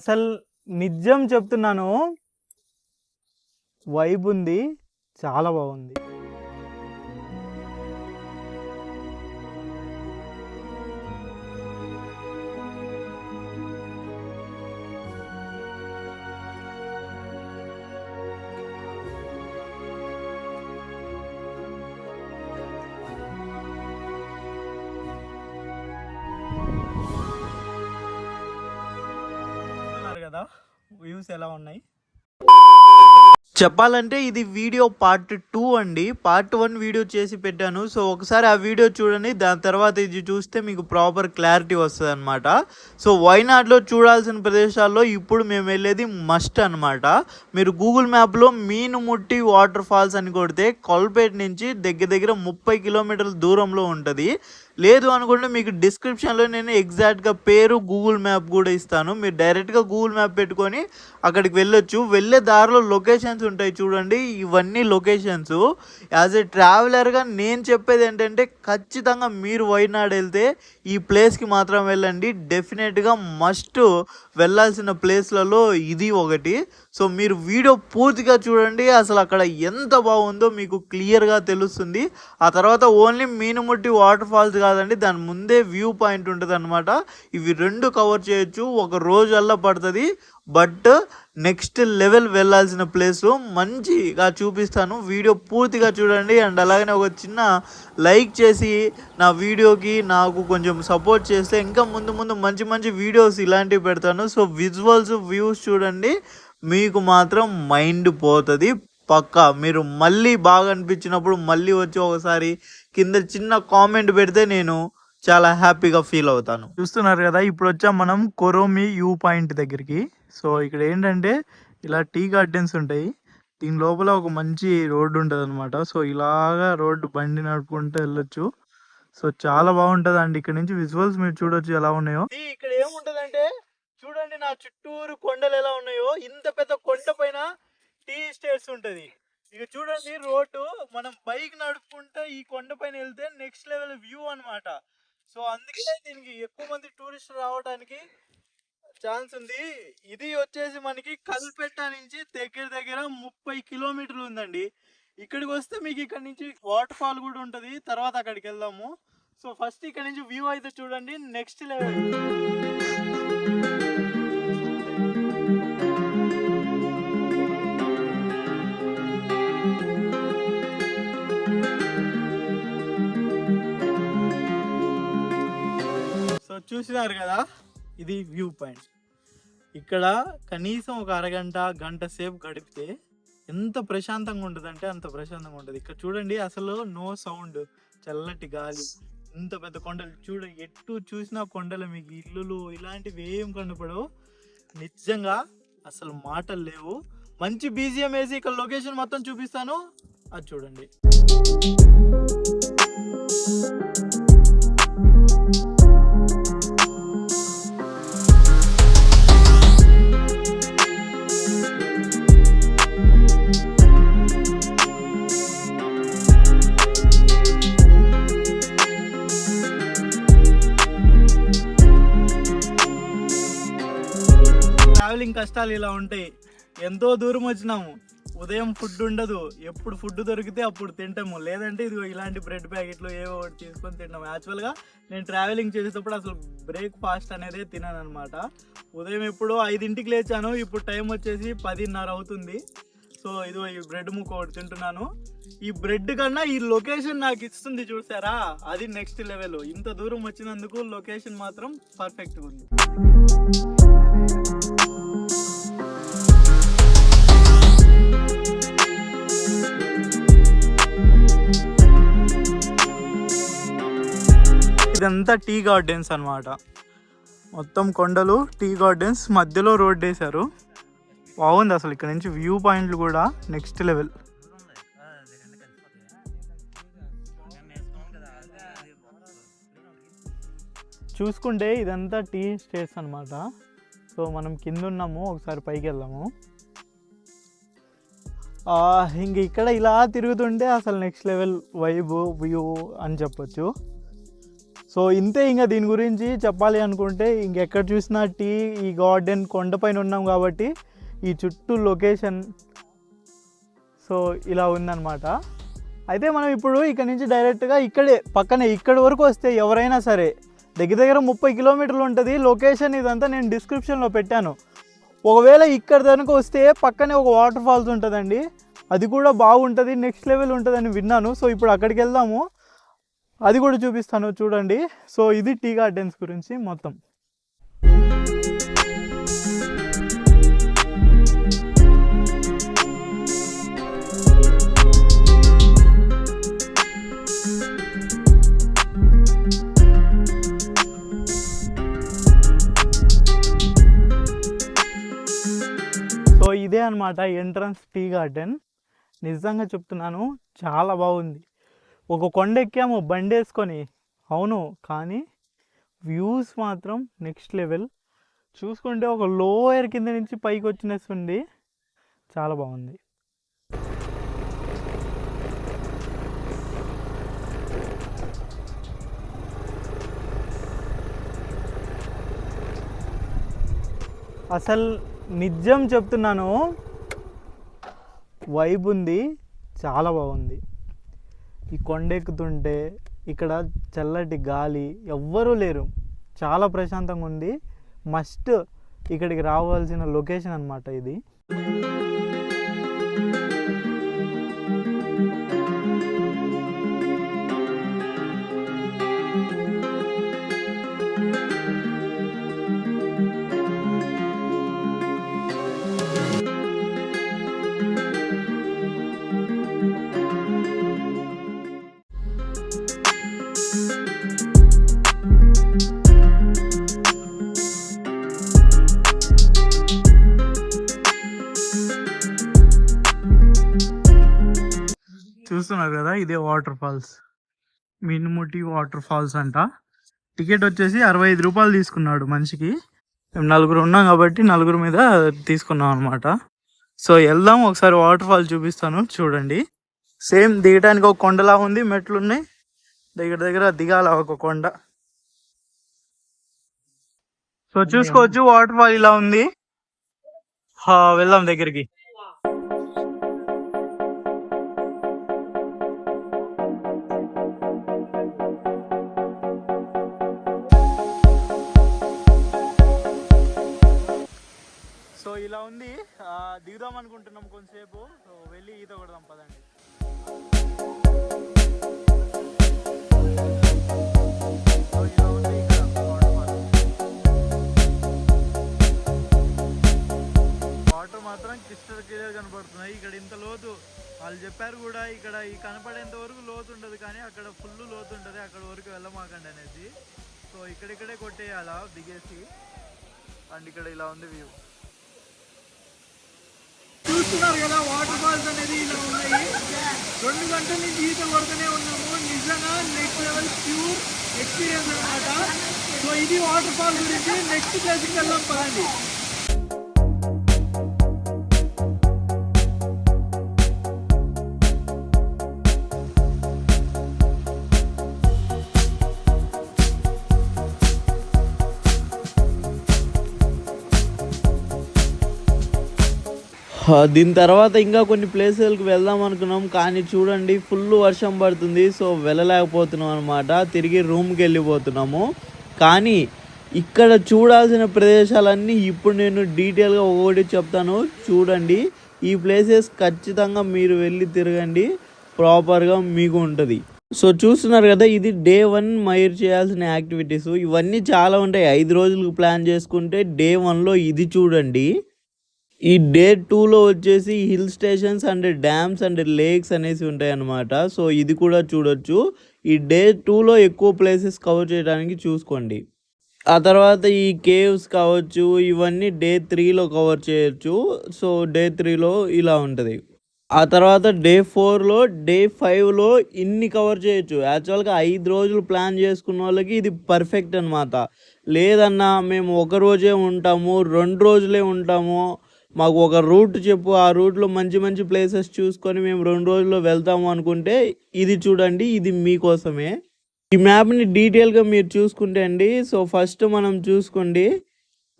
అసలు నిజం చెప్తున్నాను, వైబ్ ఉంది, చాలా బాగుంది. కదా వ్యూస్ ఎలా ఉన్నాయి చెప్పాలంటే ఇది వీడియో పార్ట్ 2 అండి. పార్ట్ 1 వీడియో చేసి పెట్టాను. సో ఒకసారి ఆ వీడియో చూడండి, దాని తర్వాత ఇది చూస్తే మీకు ప్రాపర్ క్లారిటీ వస్తుంది అనమాట. సో వైనాడ్లో చూడాల్సిన ప్రదేశాల్లో ఇప్పుడు మేము వెళ్ళేది మస్ట్ అనమాట. మీరు గూగుల్ మ్యాప్లో మీనుముట్టి వాటర్ ఫాల్స్ అని కొడితే కొల్పేట నుంచి దగ్గర 30 కిలోమీటర్ల దూరంలో ఉంటుంది. లేదు అనుకుంటే మీకు డిస్క్రిప్షన్లో నేను ఎగ్జాక్ట్గా పేరు గూగుల్ మ్యాప్ కూడా ఇస్తాను. మీరు డైరెక్ట్గా గూగుల్ మ్యాప్ పెట్టుకొని అక్కడికి వెళ్ళొచ్చు. వెళ్ళే దారిలో లొకేషన్స్ ఉంటాయి చూడండి, ఇవన్నీ లొకేషన్స్. యాజ్ ఏ ట్రావెలర్గా నేను చెప్పేది ఏంటంటే ఖచ్చితంగా మీరు వైనాడ్ వెళ్తే ఈ ప్లేస్కి మాత్రం వెళ్ళండి. డెఫినెట్గా మస్ట్ వెళ్ళాల్సిన ప్లేస్లలో ఇది ఒకటి. సో మీరు వీడియో పూర్తిగా చూడండి, అసలు అక్కడ ఎంత బాగుందో మీకు క్లియర్గా తెలుస్తుంది. ఆ తర్వాత ఓన్లీ మీనుముట్టి వాటర్ ఫాల్స్ కాదండి, దాని ముందే వ్యూ పాయింట్ ఉంటుంది అనమాట. ఇవి రెండు కవర్ చేయొచ్చు, ఒక రోజు అల్లా పడుతుంది. బట్ నెక్స్ట్ లెవెల్ వెళ్ళాల్సిన ప్లేసు మంచిగా చూపిస్తాను, వీడియో పూర్తిగా చూడండి. అండ్ అలాగనే ఒక చిన్న లైక్ చేసి నా వీడియోకి నాకు కొంచెం సపోర్ట్ చేస్తే ఇంకా ముందు మంచి వీడియోస్ ఇలాంటివి పెడతాను. సో విజువల్స్ వ్యూస్ చూడండి, మీకు మాత్రం మైండ్ పోతుంది పక్కా. మీరు మళ్ళీ బాగా అనిపించినప్పుడు మళ్ళీ వచ్చి ఒకసారి కింద చిన్న కామెంట్ పెడితే నేను చాలా హ్యాపీగా ఫీల్ అవుతాను. చూస్తున్నారు కదా, ఇప్పుడు వచ్చాం మనం కొరోమి వ్యూ పాయింట్ దగ్గరికి. సో ఇక్కడ ఏంటంటే ఇలా టీ గార్డెన్స్ ఉంటాయి, దీని లోపల ఒక మంచి రోడ్డు ఉంటుంది అనమాట. సో ఇలాగా రోడ్డు బండి నడుపుకుంటూ వెళ్ళొచ్చు. సో చాలా బాగుంటుంది అండి. ఇక్కడ నుంచి విజువల్స్ మీరు చూడొచ్చు ఎలా ఉన్నాయో. ఇక్కడ ఏముంటదంటే చూడండి, నా చుట్టూరు కొండలు ఎలా ఉన్నాయో. ఇంత పెద్ద కొండ పైన టీ ఎస్టేట్స్ ఉంటది. ఇక చూడండి రోడ్డు, మనం బైక్ నడుపుకుంటే ఈ కొండ పైన వెళ్తే నెక్స్ట్ లెవెల్ వ్యూ అనమాట. సో అందుకే దీనికి ఎక్కువ మంది టూరిస్టులు రావడానికి ఛాన్స్ ఉంది. ఇది వచ్చేసి మనకి కల్పెట్ట నుంచి దగ్గర 30 కిలోమీటర్లు ఉందండి. ఇక్కడికి వస్తే మీకు ఇక్కడ నుంచి వాటర్ ఫాల్ కూడా ఉంటుంది, తర్వాత అక్కడికి వెళ్దాము. సో ఫస్ట్ ఇక్కడ నుంచి వ్యూ అయితే చూడండి, నెక్స్ట్ లెవెల్. సో చూసినారు కదా, ఇది వ్యూ పాయింట్. ఇక్కడ కనీసం ఒక గంట సేపు గడిపితే ఎంత ప్రశాంతంగా ఉంటుంది అంటే అంత ప్రశాంతంగా ఉంటుంది. ఇక్కడ చూడండి, అసలు నో సౌండ్, చల్లటి గాలి, ఇంత పెద్ద కొండలు చూడండి. ఎటు చూసినా కొండలు, మీకు ఇల్లులు ఇలాంటివి ఏం కనపడవు. నిజంగా అసలు మాటలు లేవు. మంచి బీజిఎం వేసి ఇక్కడ లొకేషన్ మొత్తం చూపిస్తాను, అది చూడండి. ట్రావెలింగ్ కష్టాలు ఇలా ఉంటాయి. ఎంతో దూరం వచ్చినాము, ఉదయం ఫుడ్ ఉండదు, ఎప్పుడు ఫుడ్ దొరికితే అప్పుడు తింటాము, లేదంటే ఇది ఇలాంటి బ్రెడ్ ప్యాకెట్లు ఏవో ఒకటి తీసుకొని తింటాము. యాక్చువల్గా నేను ట్రావెలింగ్ చేసేటప్పుడు అసలు బ్రేక్ఫాస్ట్ అనేది తినాను అనమాట. ఉదయం ఎప్పుడో 5ంటికి లేచాను, ఇప్పుడు టైం వచ్చేసి 10:30 అవుతుంది. సో ఇదిగో ఈ బ్రెడ్ ముక్క ఒకటి తింటున్నాను. ఈ బ్రెడ్ కన్నా ఈ లొకేషన్ నాకు ఇస్తుంది చూసారా, అది నెక్స్ట్ లెవెల్. ఇంత దూరం వచ్చినందుకు లొకేషన్ మాత్రం పర్ఫెక్ట్గా ఉంది. ఇదంతా టీ గార్డెన్స్ అనమాట. మొత్తం కొండలు, టీ గార్డెన్స్, మధ్యలో రోడ్ వేశారు. బాగుంది అసలు. ఇక్కడ నుంచి వ్యూ పాయింట్లు కూడా నెక్స్ట్ లెవెల్. చూసుకుంటే ఇదంతా టీ ఎస్టేట్స్ అనమాట. సో మనం కింద ఉన్నాము, ఒకసారి పైకి వెళ్దాము. ఇంక ఇక్కడ ఇలా తిరుగుతుంటే అసలు నెక్స్ట్ లెవెల్ వైబ్ వ్యూ అని చెప్పొచ్చు. సో ఇంతే, ఇంకా దీని గురించి చెప్పాలి అనుకుంటే ఇంకెక్కడ చూసినా టీ, ఈ గార్డెన్ కొండపైన ఉన్నాం కాబట్టి ఈ చుట్టూ లొకేషన్ సో ఇలా ఉందన్నమాట. అయితే మనం ఇప్పుడు ఇక్కడ నుంచి డైరెక్ట్గా పక్కనే ఇక్కడి వరకు వస్తే ఎవరైనా సరే దగ్గర 30 కిలోమీటర్లు ఉంటుంది లొకేషన్. ఇదంతా నేను డిస్క్రిప్షన్లో పెట్టాను. ఒకవేళ ఇక్కడ దానికి వస్తే పక్కనే ఒక వాటర్ ఫాల్స్ ఉంటుందండి, అది కూడా బాగుంటుంది, నెక్స్ట్ లెవెల్ ఉంటుందని విన్నాను. సో ఇప్పుడు అక్కడికి వెళ్దాము, అది కూడా చూపిస్తాను చూడండి. సో ఇది టీ గార్డెన్స్ గురించి మొత్తం. సో ఇదే అనమాట ఎంట్రన్స్ టీ గార్డెన్. నిజంగా చెప్తున్నాను చాలా బాగుంది. ఒక కొండ ఎక్కాము బండి వేసుకొని, అవును, కానీ వ్యూస్ మాత్రం నెక్స్ట్ లెవెల్. చూసుకుంటే ఒక లోయర్ కింద నుంచి పైకి వచ్చినట్టుంది, చాలా బాగుంది. అసలు నిజం చెప్తున్నాను, వైబ్ ఉంది, చాలా బాగుంది. ఈ కొండ ఎక్కుతుంటే ఇక్కడ చల్లటి గాలి, ఎవ్వరూ లేరు, చాలా ప్రశాంతంగా ఉంది. మస్ట్ ఇక్కడికి రావాల్సిన లొకేషన్ అన్నమాట ఇది. చూస్తున్నారు కదా, ఇదే వాటర్ ఫాల్స్, మినుముటి వాటర్ ఫాల్స్ అంట. టికెట్ వచ్చేసి 65 రూపాయలు తీసుకున్నాడు మనిషికి. మేము 4 ఉన్నాం కాబట్టి 4 మీద తీసుకున్నాం అనమాట. సో వెళ్దాం, ఒకసారి వాటర్ ఫాల్ చూపిస్తాను చూడండి. సేమ్ దిగడానికి ఒక కొండలా ఉంది, మెట్లు ఉన్నాయి, దగ్గర దిగాల ఒక కొండ. సో చూసుకోవచ్చు వాటర్ ఫాల్ ఇలా ఉంది. వెళ్దాం దగ్గరికి. సో ఇలా ఉంది, దిగుదాం అనుకుంటున్నాం కొంతసేపు. సో వెళ్ళి ఈత కొడదాం పదండి. వాటర్ మాత్రం క్రిస్టల్ క్లియర్ కనపడుతున్నాయి. ఇక్కడ ఇంత లోతు వాళ్ళు చెప్పారు కూడా, ఇక్కడ ఈ కనపడేంత వరకు లోతు ఉండదు, కానీ అక్కడ ఫుల్ లోతు ఉంటుంది, అక్కడ వరకు వెళ్ళమాకండి అనేసి. సో ఇక్కడిక్కడే కొట్టేయాలా దిగేసి. అండ్ ఇక్కడ ఇలా ఉంది వ్యూ. చూస్తున్నారు కదా వాటర్ ఫాల్స్ అనేది ఇలా ఉన్నాయి. 2 గంటల నుంచి ఈత కొడుతూనే ఉన్నాము. నిజంగా నెక్స్ట్ లెవెల్ ప్యూర్ ఎక్స్పీరియన్స్ అనమాట. సో ఇది వాటర్ ఫాల్ గురించి. నెక్స్ట్ ప్లేస్కి వెళ్దాం పదండి. దీని తర్వాత ఇంకా కొన్ని ప్లేసులకు వెళ్దాం అనుకున్నాం, కానీ చూడండి ఫుల్ వర్షం పడుతుంది. సో వెళ్ళలేకపోతున్నాం అనమాట, తిరిగి రూమ్కి వెళ్ళిపోతున్నాము. కానీ ఇక్కడ చూడాల్సిన ప్రదేశాలన్నీ ఇప్పుడు నేను డీటెయిల్గా ఒకటి చెప్తాను చూడండి. ఈ ప్లేసెస్ ఖచ్చితంగా మీరు వెళ్ళి తిరగండి, ప్రాపర్గా మీకు ఉంటుంది. సో చూస్తున్నారు కదా, ఇది డే 1 మీరు చేయాల్సిన యాక్టివిటీస్. ఇవన్నీ చాలా ఉంటాయి. 5 రోజులకు ప్లాన్ చేసుకుంటే డే 1లో ఇది చూడండి. ఈ డే 2లో వచ్చేసి hill stations and dams and lakes అనేసి ఉంటాయి అన్నమాట. సో ఇది కూడా చూడొచ్చు. ఈ డే 2లో ఎక్కువ ప్లేసెస్ కవర్ చేయడానికి చూసుకోండి. ఆ తర్వాత ఈ కేవ్స్ కావచ్చు, ఇవన్నీ డే 3లో కవర్ చేయొచ్చు. సో డే 3లో ఇలా ఉంటుంది. ఆ తర్వాత డే 4లో డే 5లో ఇన్ని కవర్ చేయొచ్చు. యాక్చువల్గా 5 రోజులు ప్లాన్ చేసుకున్న వాళ్ళకి ఇది పర్ఫెక్ట్ అనమాట. లేదన్నా మేము 1 రోజే ఉంటాము, 2 రోజులే ఉంటాము, మాకు ఒక రూట్ చెప్పు, ఆ రూట్లో మంచి మంచి ప్లేసెస్ చూసుకొని మేము 2 రోజుల్లో వెళ్తాము అనుకుంటే ఇది చూడండి, ఇది మీకోసమే. ఈ మ్యాప్ని డీటెయిల్గా మీరు చూసుకుంటే అండి, సో ఫస్ట్ మనం చూసుకోండి.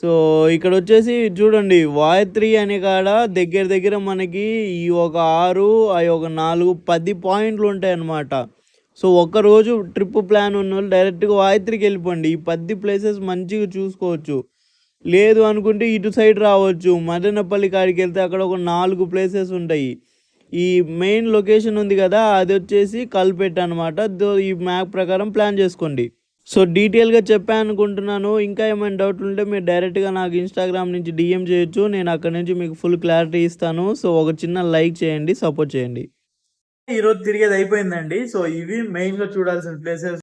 సో ఇక్కడ వచ్చేసి చూడండి, వాయత్రి అనే కాడ దగ్గర దగ్గర మనకి ఈ ఒక 6 అవి ఒక 4 10 పాయింట్లు ఉంటాయి అన్నమాట. సో ఒక్కరోజు ట్రిప్ ప్లాన్ ఉన్నోళ్ళు డైరెక్ట్గా వాయత్రికి వెళ్ళిపోండి. ఈ 10 ప్లేసెస్ మంచిగా చూసుకోవచ్చు. లేదు అనుకుంటే ఇటు సైడ్ రావచ్చు. మదనపల్లి కాడికి వెళ్తే అక్కడ ఒక 4 ప్లేసెస్ ఉంటాయి. ఈ మెయిన్ లొకేషన్ ఉంది కదా, అది వచ్చేసి కల్పెట్ అనమాట. ఈ మ్యాప్ ప్రకారం ప్లాన్ చేసుకోండి. సో డీటెయిల్గా చెప్పాను అనుకుంటున్నాను. ఇంకా ఏమైనా డౌట్లు ఉంటే మీరు డైరెక్ట్గా నాకు ఇన్స్టాగ్రామ్ నుంచి డిఎం చేయొచ్చు. నేను అక్కడ నుంచి మీకు ఫుల్ క్లారిటీ ఇస్తాను. సో ఒక చిన్న లైక్ చేయండి, సపోర్ట్ చేయండి. ఈరోజు తిరిగేది అయిపోయిందండి. సో ఇవి మెయిన్గా చూడాల్సిన ప్లేసెస్.